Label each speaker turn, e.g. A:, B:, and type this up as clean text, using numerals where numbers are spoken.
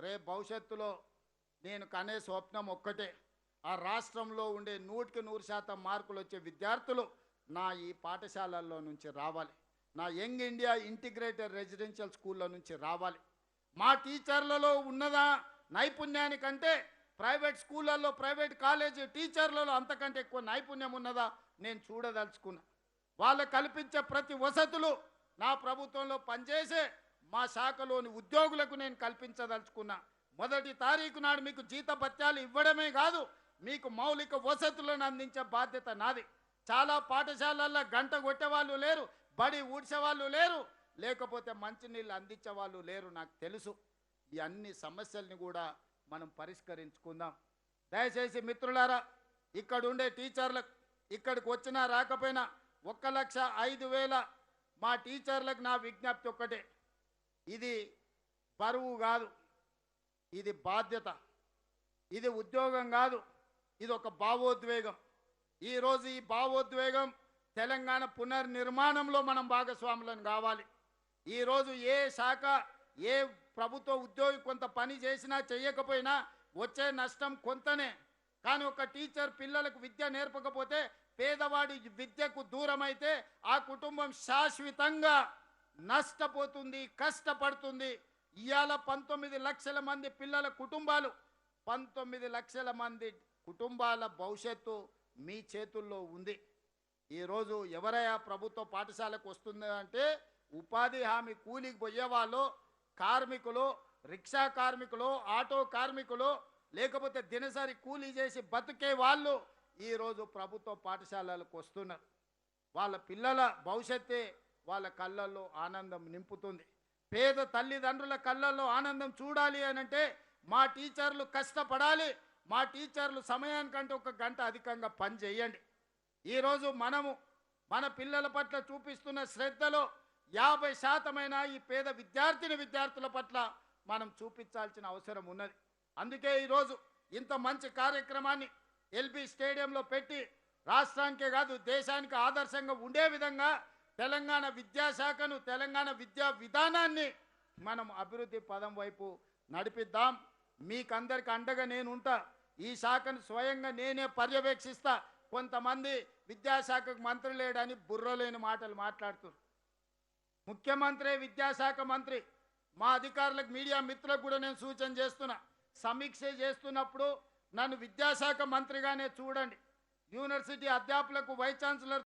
A: రేపు భవిష్యత్తులో నేను కనే స్వప్నం ఒక్కటే, ఆ రాష్ట్రంలో ఉండే 100% మార్కులు వచ్చే విద్యార్థులు నా ఈ పాఠశాలల్లో నుంచి రావాలి. నా యంగ్ ఇండియా ఇంటిగ్రేటెడ్ రెసిడెన్షియల్ స్కూళ్ళ నుంచి రావాలి. మా టీచర్లలో ఉన్నదా నైపుణ్యానికంటే ప్రైవేట్ స్కూళ్ళల్లో, ప్రైవేట్ కాలేజీ టీచర్లలో అంతకంటే ఎక్కువ నైపుణ్యం ఉన్నదా నేను చూడదలుచుకున్నా. వాళ్ళకు కల్పించే ప్రతి వసతులు నా ప్రభుత్వంలో పనిచేసే మా శాఖలోని ఉద్యోగులకు నేను కల్పించదలుచుకున్నా. 1వ తారీఖు నాడు మీకు జీతభత్యాలు ఇవ్వడమే కాదు, మీకు మౌలిక వసతులను అందించే బాధ్యత నాది. చాలా పాఠశాలల్లో గంట కొట్టేవాళ్ళు లేరు, బడి ఊడ్చేవాళ్ళు లేరు, లేకపోతే మంచినీళ్ళు అందించే వాళ్ళు లేరు. నాకు తెలుసు. ఈ అన్ని సమస్యల్ని కూడా మనం పరిష్కరించుకుందాం. దయచేసి మిత్రులారా, ఇక్కడ ఉండే టీచర్లకు ఇక్కడికి వచ్చినా రాకపోయినా 1,05,000 మా టీచర్లకు నా విజ్ఞప్తి ఒక్కటే, ఇది బరువు కాదు, ఇది బాధ్యత, ఇది ఉద్యోగం కాదు, ఇది ఒక భావోద్వేగం. ఈరోజు ఈ భావోద్వేగం తెలంగాణ పునర్నిర్మాణంలో మనం భాగస్వాములను కావాలి. ఈరోజు ఏ శాఖ, ఏ ప్రభుత్వ ఉద్యోగి కొంత పని చేసినా చేయకపోయినా వచ్చే నష్టం కొంతనే. కానీ ఒక టీచర్ పిల్లలకు విద్య నేర్పకపోతే, పేదవాడి విద్యకు దూరమైతే ఆ కుటుంబం శాశ్వతంగా నష్టపోతుంది, కష్టపడుతుంది. ఇవాళ 19 లక్షల మంది పిల్లల కుటుంబాలు, 19 లక్షల మంది కుటుంబాల భవిష్యత్తు మీ చేతుల్లో ఉంది. ఈరోజు ఎవరైనా ప్రభుత్వ పాఠశాలకు వస్తుంది అంటే ఉపాధి హామీ కూలికి పోయేవాళ్ళు, కార్మికులు, రిక్షా కార్మికులు, ఆటో కార్మికులు, లేకపోతే దినసరి కూలీ చేసి బతికే వాళ్ళు ఈరోజు ప్రభుత్వ పాఠశాలలకు వస్తున్నారు. వాళ్ళ పిల్లల భవిష్యత్తే వాళ్ళ కళ్ళల్లో ఆనందం నింపుతుంది. పేద తల్లిదండ్రుల కళ్ళల్లో ఆనందం చూడాలి అనంటే మా టీచర్లు కష్టపడాలి. మా టీచర్లు సమయానికంటే 1 గంట అధికంగా పని చేయండి. ఈరోజు మనము మన పిల్లల పట్ల చూపిస్తున్న శ్రద్ధలో 50% ఈ పేద విద్యార్థుల పట్ల మనం చూపించాల్సిన అవసరం ఉన్నది. అందుకే ఈరోజు ఇంత మంచి కార్యక్రమాన్ని ఎల్బీ స్టేడియంలో పెట్టి రాష్ట్రానికే కాదు దేశానికి ఆదర్శంగా ఉండే విధంగా తెలంగాణ విద్యాశాఖను, తెలంగాణ విద్యా విధానాన్ని మనం అభివృద్ధి పదం వైపు నడిపిద్దాం. మీకందరికి అండగా నేను ఉంటా. ఈ శాఖను స్వయంగా నేనే పర్యవేక్షిస్తా. కొంతమంది విద్యాశాఖకు మంత్రి లేడని బుర్రలేని మాటలు మాట్లాడుతున్నారు. ముఖ్యమంత్రి, విద్యాశాఖ మంత్రి, మా అధికారులకు, మీడియా మిత్రులకు కూడా నేను సూచన చేస్తున్నా, సమీక్ష చేస్తున్నప్పుడు నన్ను విద్యాశాఖ మంత్రిగానే చూడండి. యూనివర్సిటీ అధ్యాపకులకు, వైస్ ఛాన్సలర్